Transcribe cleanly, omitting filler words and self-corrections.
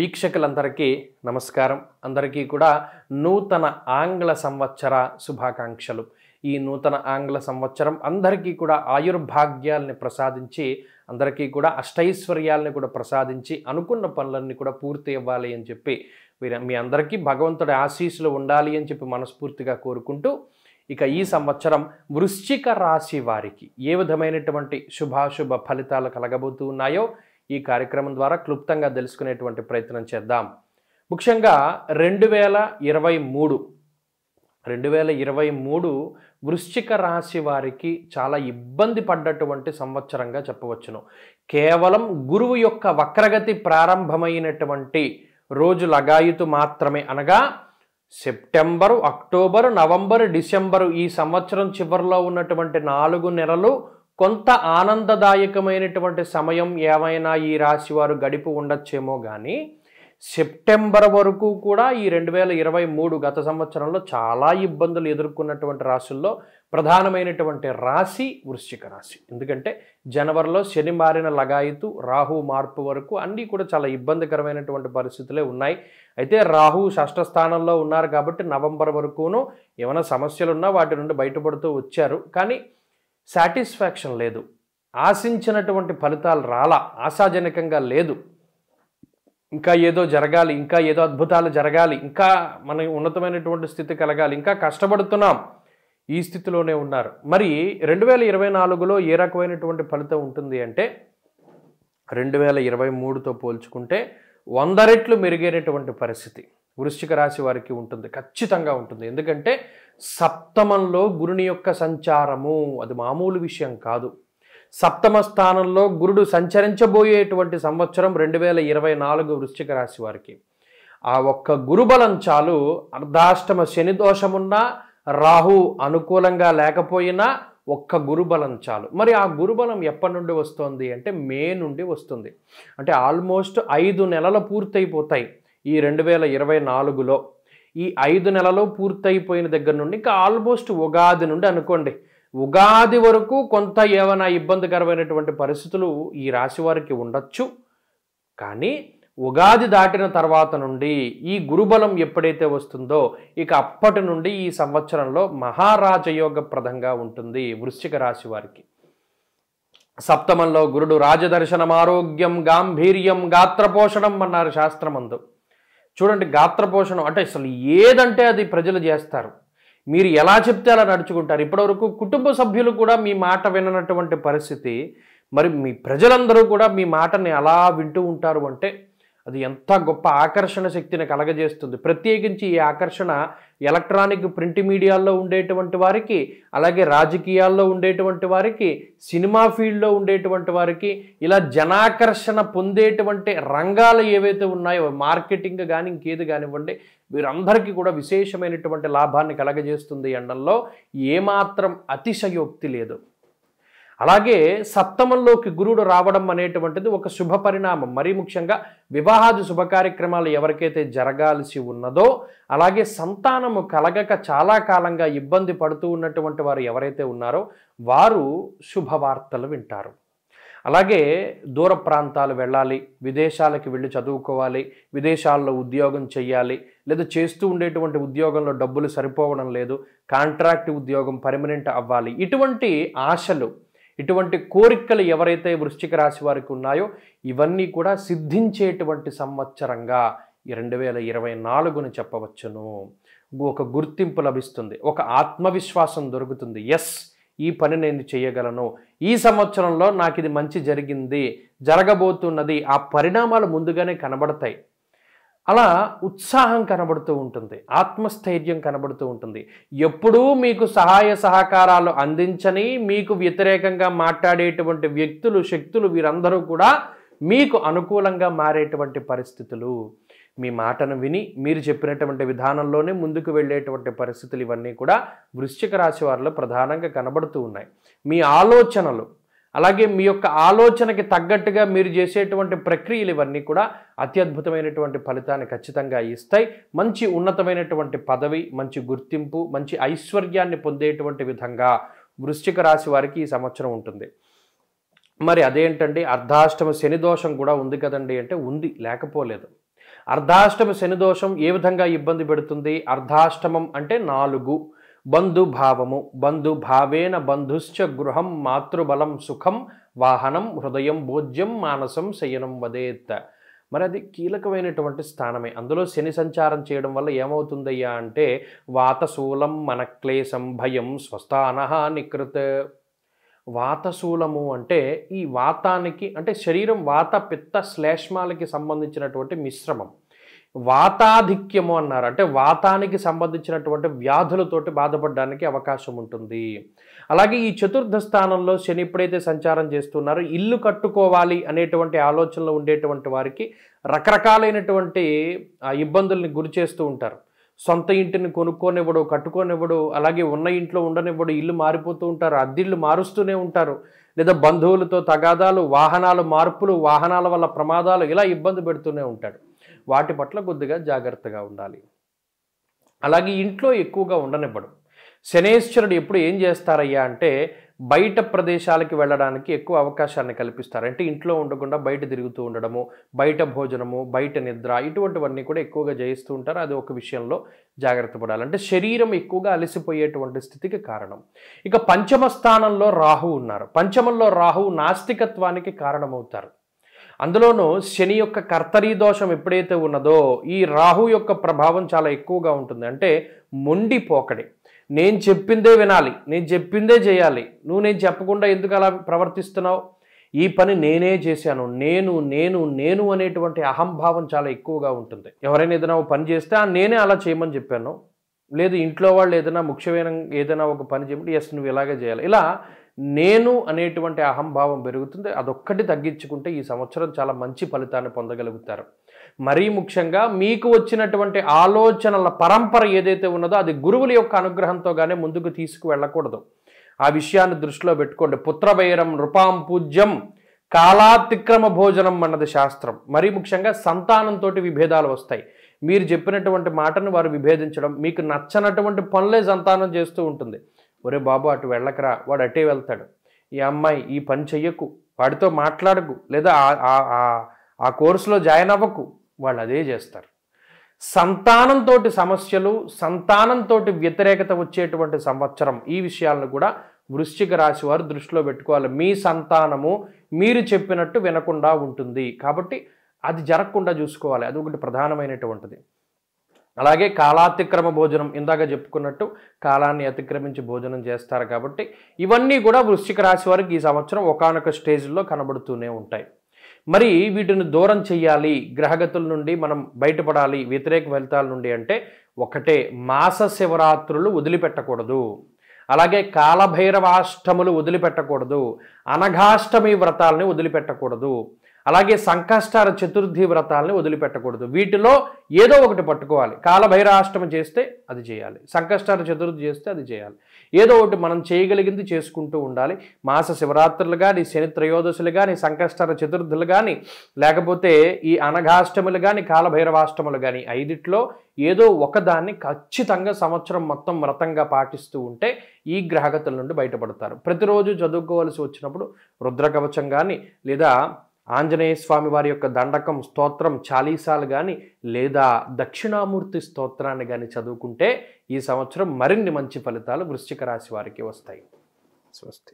వీక్షకులందరికీ నమస్కారం. అందరికీ కూడా నూతన ఆంగ్ల సంవత్సర శుభాకాంక్షలు. ఈ నూతన ఆంగ్ల సంవత్సరం అందరికీ కూడా ఆయుర్భాగ్యాలని ప్రసాదించి, అందరికీ కూడా అష్టైశ్వర్యాలని కూడా ప్రసాదించి, అనుకున్న పనులన్నీ కూడా పూర్తి అవ్వాలి అని చెప్పి మీ అందరికీ భగవంతుడి ఆశీస్సులు ఉండాలి అని చెప్పి మనస్ఫూర్తిగా కోరుకుంటూ, ఇక ఈ సంవత్సరం వృశ్చిక రాశి వారికి ఏ విధమైనటువంటి శుభాశుభ ఫలితాలు కలగబోతూ ఉన్నాయో ఈ కార్యక్రమం ద్వారా క్లుప్తంగా తెలుసుకునేటువంటి ప్రయత్నం చేద్దాం. ముఖ్యంగా 2023 వృశ్చిక రాశి వారికి చాలా ఇబ్బంది పడ్డటువంటి సంవత్సరంగా చెప్పవచ్చును. కేవలం గురువు యొక్క వక్రగతి ప్రారంభమైనటువంటి రోజు లగాయుతు మాత్రమే, అనగా సెప్టెంబరు, అక్టోబరు, నవంబరు, డిసెంబరు ఈ సంవత్సరం చివరిలో ఉన్నటువంటి 4 నెలలు కొంత ఆనందదాయకమైనటువంటి సమయం ఏమైనా ఈ రాశి వారు గడిపి ఉండొచ్చేమో కానీ, సెప్టెంబర్ వరకు కూడా ఈ 2023 గత సంవత్సరంలో చాలా ఇబ్బందులు ఎదుర్కొన్నటువంటి రాశుల్లో ప్రధానమైనటువంటి రాశి వృశ్చిక రాశి. ఎందుకంటే జనవరిలో శని మారిన లగాయతు, రాహు మార్పు వరకు అన్నీ కూడా చాలా ఇబ్బందికరమైనటువంటి పరిస్థితులే ఉన్నాయి. అయితే రాహు షష్ఠ స్థానంలో ఉన్నారు కాబట్టి నవంబర్ వరకును ఏమైనా సమస్యలు ఉన్నా వాటి నుండి బయటపడుతూ వచ్చారు. కానీ సాటిస్ఫాక్షన్ లేదు, ఆశించినటువంటి ఫలితాలు రాలా, ఆశాజనకంగా లేదు. ఇంకా ఏదో జరగాలి, ఇంకా ఏదో అద్భుతాలు జరగాలి, ఇంకా మన ఉన్నతమైనటువంటి స్థితి కలగాలి, ఇంకా కష్టపడుతున్నాం, ఈ స్థితిలోనే ఉన్నారు. మరి 2024లో ఏ రకమైనటువంటి ఫలితం ఉంటుంది అంటే, 2023తో పోల్చుకుంటే 100 రెట్లు మెరుగైనటువంటి పరిస్థితి వృశ్చిక రాశి వారికి ఉంటుంది, ఖచ్చితంగా ఉంటుంది. ఎందుకంటే సప్తమంలో గురుని యొక్క సంచారము అది మామూలు విషయం కాదు. సప్తమ స్థానంలో గురుడు సంచరించబోయేటువంటి సంవత్సరం 2024 వృశ్చిక రాశి వారికి. ఆ ఒక్క గురుబలం చాలు, అర్ధాష్టమ శని దోషమున్నా, రాహు అనుకూలంగా లేకపోయినా ఒక్క గురుబలం చాలు. మరి ఆ గురుబలం ఎప్పటి నుండి వస్తుంది అంటే మే నుండి వస్తుంది. అంటే ఆల్మోస్ట్ 5 నెలలు పూర్తయిపోతాయి ఈ 2024లో. ఈ 5 నెలలు పూర్తయిపోయిన దగ్గర నుండి ఇంకా ఆల్మోస్ట్ ఉగాది నుండి అనుకోండి, ఉగాది వరకు కొంత ఏమైనా ఇబ్బందికరమైనటువంటి పరిస్థితులు ఈ రాశి వారికి ఉండొచ్చు. కానీ ఉగాది దాటిన తర్వాత నుండి ఈ గురుబలం ఎప్పుడైతే వస్తుందో ఇక అప్పటి నుండి ఈ సంవత్సరంలో మహారాజయోగప్రదంగా ఉంటుంది వృశ్చిక రాశి వారికి. సప్తమంలో గురుడు రాజదర్శనం, ఆరోగ్యం, గాంభీర్యం, గాత్రపోషణం అన్నారు శాస్త్రమందు. చూడండి, గాత్రపోషణం అంటే అసలు ఏదంటే అది ప్రజలు చేస్తారు, మీరు ఎలా చెప్తే అలా నడుచుకుంటారు. ఇప్పటివరకు కుటుంబ సభ్యులు కూడా మీ మాట విననటువంటి పరిస్థితి, మరి మీ ప్రజలందరూ కూడా మీ మాటని అలా వింటూ ఉంటారు అంటే అది ఎంత గొప్ప ఆకర్షణ శక్తిని కలగజేస్తుంది. ప్రత్యేకించి ఈ ఆకర్షణ ఎలక్ట్రానిక్ ప్రింట్ మీడియాల్లో ఉండేటువంటి వారికి, అలాగే రాజకీయాల్లో ఉండేటువంటి వారికి, సినిమా ఫీల్డ్లో ఉండేటువంటి వారికి, ఇలా జనాకర్షణ పొందేటువంటి రంగాలు ఏవైతే ఉన్నాయో, మార్కెటింగ్ కానీ ఇంకేది కానివ్వండి, వీరందరికీ కూడా విశేషమైనటువంటి లాభాన్ని కలగజేస్తుంది అనడంలో ఏమాత్రం అతిశయోక్తి లేదు. అలాగే సప్తమంలోకి గురుడు రావడం అనేటువంటిది ఒక శుభ పరిణామం. మరీ ముఖ్యంగా వివాహాది శుభ కార్యక్రమాలు ఎవరికైతే జరగాల్సి ఉన్నదో, అలాగే సంతానము కలగక చాలా కాలంగా ఇబ్బంది పడుతూ ఉన్నటువంటి వారు ఎవరైతే ఉన్నారో వారు శుభవార్తలు వింటారు. అలాగే దూర ప్రాంతాలు వెళ్ళాలి, విదేశాలకి వెళ్ళి చదువుకోవాలి, విదేశాల్లో ఉద్యోగం చేయాలి, లేదా చేస్తూ ఉండేటువంటి ఉద్యోగంలో డబ్బులు సరిపోవడం లేదు, కాంట్రాక్ట్ ఉద్యోగం పర్మనెంట్ అవ్వాలి, ఇటువంటి ఆశలు, ఇటువంటి కోరికలు ఎవరైతే వృశ్చిక రాశి వారికి ఉన్నాయో ఇవన్నీ కూడా సిద్ధించేటువంటి సంవత్సరంగా ఈ 2024ని చెప్పవచ్చును. ఒక గుర్తింపు లభిస్తుంది, ఒక ఆత్మవిశ్వాసం దొరుకుతుంది. ఎస్, ఈ పని నేను చేయగలను, ఈ సంవత్సరంలో నాకు ఇది మంచి జరిగింది, జరగబోతున్నది, ఆ పరిణామాలు ముందుగానే కనబడతాయి. అలా ఉత్సాహం కనబడుతూ ఉంటుంది, ఆత్మస్థైర్యం కనబడుతూ ఉంటుంది. ఎప్పుడూ మీకు సహాయ సహకారాలు అందించని, మీకు వ్యతిరేకంగా మాట్లాడేటువంటి వ్యక్తులు, శక్తులు వీరందరూ కూడా మీకు అనుకూలంగా మారేటువంటి పరిస్థితులు, మీ మాటను విని మీరు చెప్పినటువంటి విధానంలోనే ముందుకు వెళ్ళేటువంటి పరిస్థితులు ఇవన్నీ కూడా వృశ్చిక రాశి వారిలో ప్రధానంగా కనబడుతూ ఉన్నాయి. మీ ఆలోచనలు, అలాగే మీ యొక్క ఆలోచనకి తగ్గట్టుగా మీరు చేసేటువంటి ప్రక్రియలు ఇవన్నీ కూడా అత్యద్భుతమైనటువంటి ఫలితాన్ని ఖచ్చితంగా ఇస్తాయి. మంచి ఉన్నతమైనటువంటి పదవి, మంచి గుర్తింపు, మంచి ఐశ్వర్యాన్ని పొందేటువంటి విధంగా వృశ్చిక రాశి వారికి ఈ సంవత్సరం ఉంటుంది. మరి అదేంటండి, అర్ధాష్టమ శని దోషం కూడా ఉంది కదండి అంటే ఉంది, లేకపోలేదు. అర్ధాష్టమ శని దోషం ఏ విధంగా ఇబ్బంది పెడుతుంది? అర్ధాష్టమం అంటే 4. బంధుభావము, బంధుభావేన బంధుశ్చ గృహం మాతృబలం సుఖం వాహనం హృదయం భోజ్యం మానసం శయనం వదేత్. మరి అది కీలకమైనటువంటి స్థానమే. అందులో శని సంచారం చేయడం వల్ల ఏమవుతుందయ్యా అంటే వాతశూలం మనక్లేశం భయం స్వస్థానః నికృత్. వాతశూలము అంటే ఈ వాతానికి అంటే శరీరం వాత పిత్త శ్లేష్మాలకి సంబంధించినటువంటి మిశ్రమం. వాతాధిక్యము అన్నారు అంటే వాతానికి సంబంధించినటువంటి వ్యాధులతోటి బాధపడడానికి అవకాశం ఉంటుంది. అలాగే ఈ చతుర్థ స్థానంలో శని ఎప్పుడైతే సంచారం చేస్తున్నారో ఇల్లు కట్టుకోవాలి అనేటువంటి ఆలోచనలో ఉండేటువంటి వారికి రకరకాలైనటువంటి ఇబ్బందుల్ని గురి చేస్తూ ఉంటారు. సొంత ఇంటిని కొనుక్కోనివ్వడు, కట్టుకోనివ్వడు, అలాగే ఉన్న ఇంట్లో ఉండనివ్వడు, ఇల్లు మారిపోతూ ఉంటారు, అద్దిళ్ళు మారుస్తూనే ఉంటారు, లేదా బంధువులతో తగాదాలు, వాహనాలు మార్పులు, వాహనాల వల్ల ప్రమాదాలు, ఇలా ఇబ్బంది పెడుతూనే ఉంటాడు. వాటి పట్ల కొద్దిగా జాగ్రత్తగా ఉండాలి. అలాగే ఇంట్లో ఎక్కువగా ఉండనివ్వడు. శనేశ్వరుడు ఎప్పుడు ఏం చేస్తారయ్యా అంటే బయట ప్రదేశాలకి వెళ్ళడానికి ఎక్కువ అవకాశాన్ని కల్పిస్తారు. అంటే ఇంట్లో ఉండకుండా బయట తిరుగుతూ ఉండడము, బయట భోజనము, బయట నిద్ర, ఇటువంటివన్నీ కూడా ఎక్కువగా చేయిస్తూ ఉంటారు. అది ఒక విషయంలో జాగ్రత్త పడాలి. అంటే శరీరం ఎక్కువగా అలసిపోయేటువంటి స్థితికి కారణం. ఇక పంచమ స్థానంలో రాహు ఉన్నారు. పంచమంలో రాహు నాస్తికత్వానికి కారణమవుతారు. అందులోనూ శని యొక్క కర్తరీ దోషం ఎప్పుడైతే ఉన్నదో ఈ రాహు యొక్క ప్రభావం చాలా ఎక్కువగా ఉంటుంది. అంటే మొండి పోకడి, నేను చెప్పిందే వినాలి, నేను చెప్పిందే చేయాలి, నువ్వు నేను చెప్పకుండా ఎందుకు అలా ప్రవర్తిస్తున్నావు, ఈ పని నేనే చేశాను, నేను నేను నేను అనేటువంటి అహంభావం చాలా ఎక్కువగా ఉంటుంది. ఎవరైనా ఏదైనా ఒక పని చేస్తే నేనే అలా చేయమని చెప్పాను, లేదు ఇంట్లో వాళ్ళు ఏదైనా ముఖ్యమైన ఏదైనా ఒక పని చేయమంటే ఎస్ నువ్వు ఇలాగే చేయాలి, ఇలా నేను అనేటువంటి అహంభావం పెరుగుతుంది. అదొక్కటి తగ్గించుకుంటే ఈ సంవత్సరం చాలా మంచి ఫలితాన్ని పొందగలుగుతారు. మరీ ముఖ్యంగా మీకు వచ్చినటువంటి ఆలోచనల పరంపర ఏదైతే ఉన్నదో అది గురువుల యొక్క అనుగ్రహంతోగానే ముందుకు తీసుకువెళ్ళకూడదు. ఆ విషయాన్ని దృష్టిలో పెట్టుకోండి. పుత్రవైరం నృపాం పూజ్యం కాలాతిక్రమ భోజనం అన్నది శాస్త్రం. మరీ ముఖ్యంగా సంతానంతో విభేదాలు వస్తాయి. మీరు చెప్పినటువంటి మాటను వారు విభేదించడం, మీకు నచ్చనటువంటి పనులే సంతానం చేస్తూ ఉంటుంది. ఒరే బాబు అటు వెళ్ళకరా, వాడు అటే వెళ్తాడు, ఈ అమ్మాయి ఈ పని చెయ్యకు, వాడితో మాట్లాడకు, లేదా ఆ కోర్సులో జాయిన్ అవ్వకు, వాళ్ళు అదే చేస్తారు. సంతానంతో సమస్యలు, సంతానంతో వ్యతిరేకత వచ్చేటువంటి సంవత్సరం. ఈ విషయాలను కూడా వృశ్చిక రాశి వారు దృష్టిలో పెట్టుకోవాలి. మీ సంతానము మీరు చెప్పినట్టు వినకుండా ఉంటుంది కాబట్టి అది జరగకుండా చూసుకోవాలి. అది ఒకటి ప్రధానమైనటువంటిది. అలాగే కాలాతిక్రమ భోజనం, ఇందాక చెప్పుకున్నట్టు కాలాన్ని అతిక్రమించి భోజనం చేస్తారు కాబట్టి ఇవన్నీ కూడా వృశ్చిక రాశి వారికి ఈ సంవత్సరం ఒకానొక స్టేజ్లో కనబడుతూనే ఉంటాయి. మరి వీటిని దూరం చెయ్యాలి, గ్రహగతుల నుండి మనం బయటపడాలి, వ్యతిరేక ఫలితాల నుండి అంటే ఒకటే, మాస శివరాత్రులు వదిలిపెట్టకూడదు, అలాగే కాలభైరవాష్టములు వదిలిపెట్టకూడదు, అనఘాష్టమి వ్రతాలని వదిలిపెట్టకూడదు, అలాగే సంకష్టార చతుర్థి వ్రతాలని వదిలిపెట్టకూడదు. వీటిలో ఏదో ఒకటి పట్టుకోవాలి. కాలభైరాష్టమి చేస్తే అది చేయాలి, సంకష్టార చతుర్థి చేస్తే అది చేయాలి. ఏదో ఒకటి మనం చేయగలిగింది చేసుకుంటూ ఉండాలి. మాస శివరాత్రులు కానీ, శని త్రయోదశులు కానీ, సంకష్టార చతుర్థులు కానీ, లేకపోతే ఈ అనఘాష్టములు కానీ, కాలభైరవాష్టములు కానీ, 5 ఏదో ఒకదాన్ని ఖచ్చితంగా సంవత్సరం మొత్తం వ్రతంగా పాటిస్తూ ఉంటే ఈ గ్రహగతుల నుండి బయటపడతారు. ప్రతిరోజు చదువుకోవాల్సి వచ్చినప్పుడు రుద్రకవచం కానీ, లేదా ఆంజనేయ స్వామి వారి యొక్క దండకం స్తోత్రం చాలీసాలు కానీ, లేదా దక్షిణామూర్తి స్తోత్రాన్ని కానీ చదువుకుంటే ఈ సంవత్సరం మరిన్ని మంచి ఫలితాలు వృశ్చిక రాశి వారికి వస్తాయి. స్వస్తి.